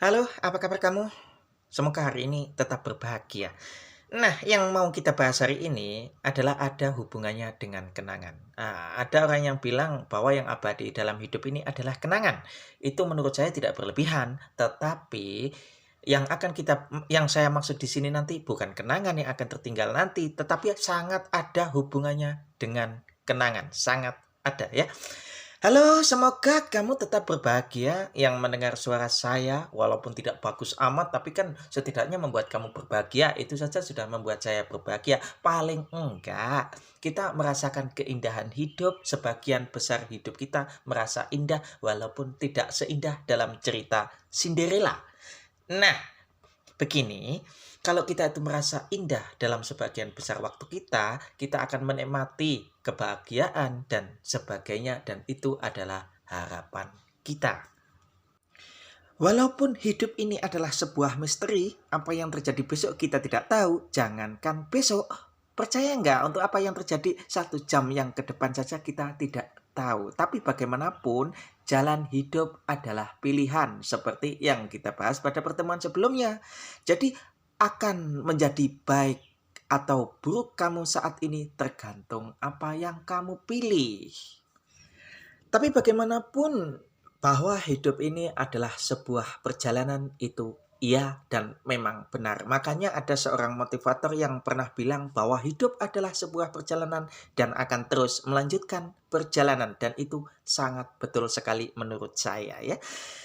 Halo, apa kabar kamu? Semoga hari ini tetap berbahagia. Nah, yang mau kita bahas hari ini adalah ada hubungannya dengan kenangan. Ada orang yang bilang bahwa yang abadi dalam hidup ini adalah kenangan. Itu menurut saya tidak berlebihan, tetapi yang saya maksud di sini nanti bukan kenangan yang akan tertinggal nanti, tetapi sangat ada hubungannya dengan kenangan, sangat ada ya. Halo, semoga kamu tetap berbahagia yang mendengar suara saya, walaupun tidak bagus amat, tapi kan setidaknya membuat kamu berbahagia, itu saja sudah membuat saya berbahagia. Paling enggak, kita merasakan keindahan hidup, sebagian besar hidup kita merasa indah, walaupun tidak seindah dalam cerita Cinderella. Nah, begini, kalau kita itu merasa indah dalam sebagian besar waktu kita akan menikmati kebahagiaan dan sebagainya dan itu adalah harapan kita. Walaupun hidup ini adalah sebuah misteri, apa yang terjadi besok kita tidak tahu, jangankan besok. Percaya nggak untuk apa yang terjadi 1 jam yang ke depan saja kita tidak tahu. Tapi bagaimanapun, jalan hidup adalah pilihan seperti yang kita bahas pada pertemuan sebelumnya. Jadi akan menjadi baik atau buruk kamu saat ini tergantung apa yang kamu pilih. Tapi bagaimanapun bahwa hidup ini adalah sebuah perjalanan itu iya dan memang benar. Makanya ada seorang motivator yang pernah bilang bahwa hidup adalah sebuah perjalanan dan akan terus melanjutkan perjalanan dan itu sangat betul sekali menurut saya ya.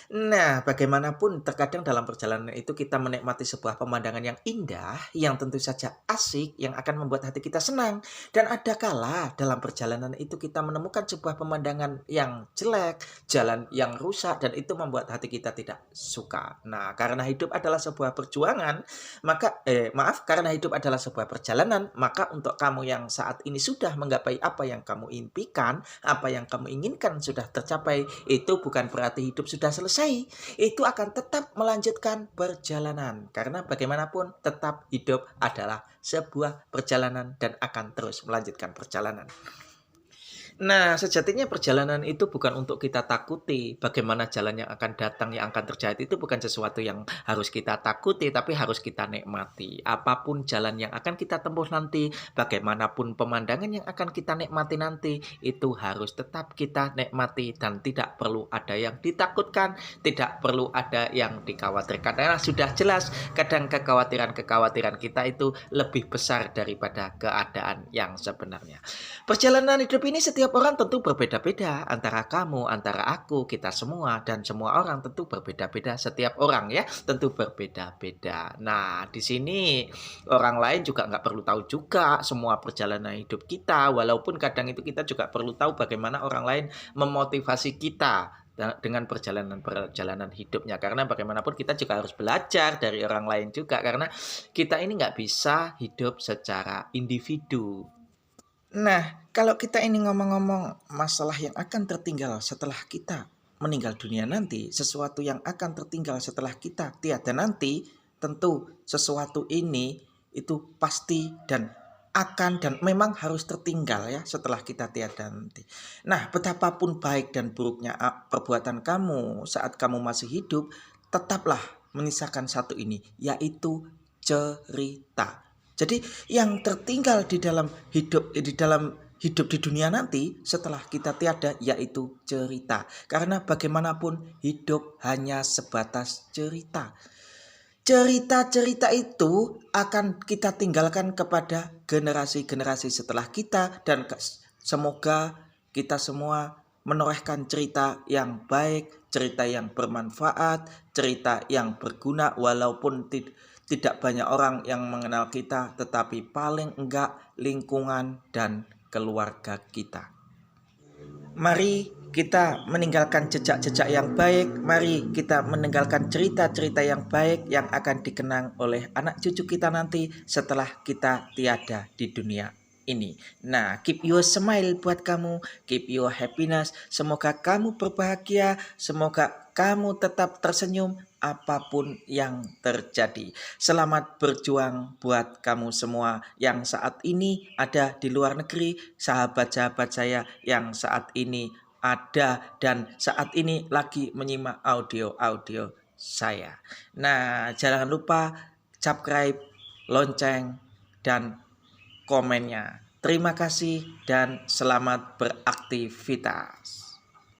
Nah, bagaimanapun terkadang dalam perjalanan itu kita menikmati sebuah pemandangan yang indah, yang tentu saja asik, yang akan membuat hati kita senang. Dan ada kala dalam perjalanan itu kita menemukan sebuah pemandangan yang jelek, jalan yang rusak, dan itu membuat hati kita tidak suka. Nah, karena hidup adalah sebuah perjuangan, karena hidup adalah sebuah perjalanan, maka untuk kamu yang saat ini sudah menggapai apa yang kamu impikan, apa yang kamu inginkan sudah tercapai, itu bukan berarti hidup sudah selesai. Itu akan tetap melanjutkan perjalanan. Karena bagaimanapun tetap hidup adalah sebuah perjalanan dan akan terus melanjutkan perjalanan. Nah, sejatinya perjalanan itu bukan untuk kita takuti. Bagaimana jalan yang akan datang, yang akan terjadi itu bukan sesuatu yang harus kita takuti, tapi harus kita nikmati. Apapun jalan yang akan kita tempuh nanti, bagaimanapun pemandangan yang akan kita nikmati nanti, itu harus tetap kita nikmati dan tidak perlu ada yang ditakutkan, tidak perlu ada yang dikhawatirkan. Karena sudah jelas, kadang kekhawatiran-kekhawatiran kita itu lebih besar daripada keadaan yang sebenarnya. Perjalanan hidup ini setiap orang tentu berbeda-beda, antara kamu, antara aku, kita semua, dan semua orang tentu berbeda-beda. Setiap orang ya tentu berbeda-beda. Nah, di sini orang lain juga nggak perlu tahu juga semua perjalanan hidup kita, walaupun kadang itu kita juga perlu tahu bagaimana orang lain memotivasi kita dengan perjalanan hidupnya, karena bagaimanapun kita juga harus belajar dari orang lain juga, karena kita ini nggak bisa hidup secara individu. Nah, kalau kita ini ngomong-ngomong masalah yang akan tertinggal setelah kita meninggal dunia nanti, sesuatu yang akan tertinggal setelah kita tiada nanti, tentu sesuatu ini itu pasti dan akan dan memang harus tertinggal ya setelah kita tiada nanti. Nah, betapapun baik dan buruknya perbuatan kamu saat kamu masih hidup, tetaplah menyisakan satu ini, yaitu cerita. Jadi yang tertinggal di dalam hidup di dunia nanti setelah kita tiada yaitu cerita. Karena bagaimanapun hidup hanya sebatas cerita. Cerita-cerita itu akan kita tinggalkan kepada generasi-generasi setelah kita dan semoga kita semua menorehkan cerita yang baik, cerita yang bermanfaat, cerita yang berguna walaupun tidak banyak orang yang mengenal kita, tetapi paling enggak lingkungan dan keluarga kita. Mari kita meninggalkan jejak-jejak yang baik. Mari kita meninggalkan cerita-cerita yang baik yang akan dikenang oleh anak cucu kita nanti setelah kita tiada di dunia ini. Nah, keep your smile buat kamu, keep your happiness. Semoga kamu berbahagia, semoga kamu tetap tersenyum apapun yang terjadi. Selamat berjuang buat kamu semua yang saat ini ada di luar negeri, sahabat-sahabat saya yang saat ini ada dan saat ini lagi menyimak audio-audio saya. Nah, jangan lupa subscribe, lonceng, dan komennya. Terima kasih dan selamat beraktivitas.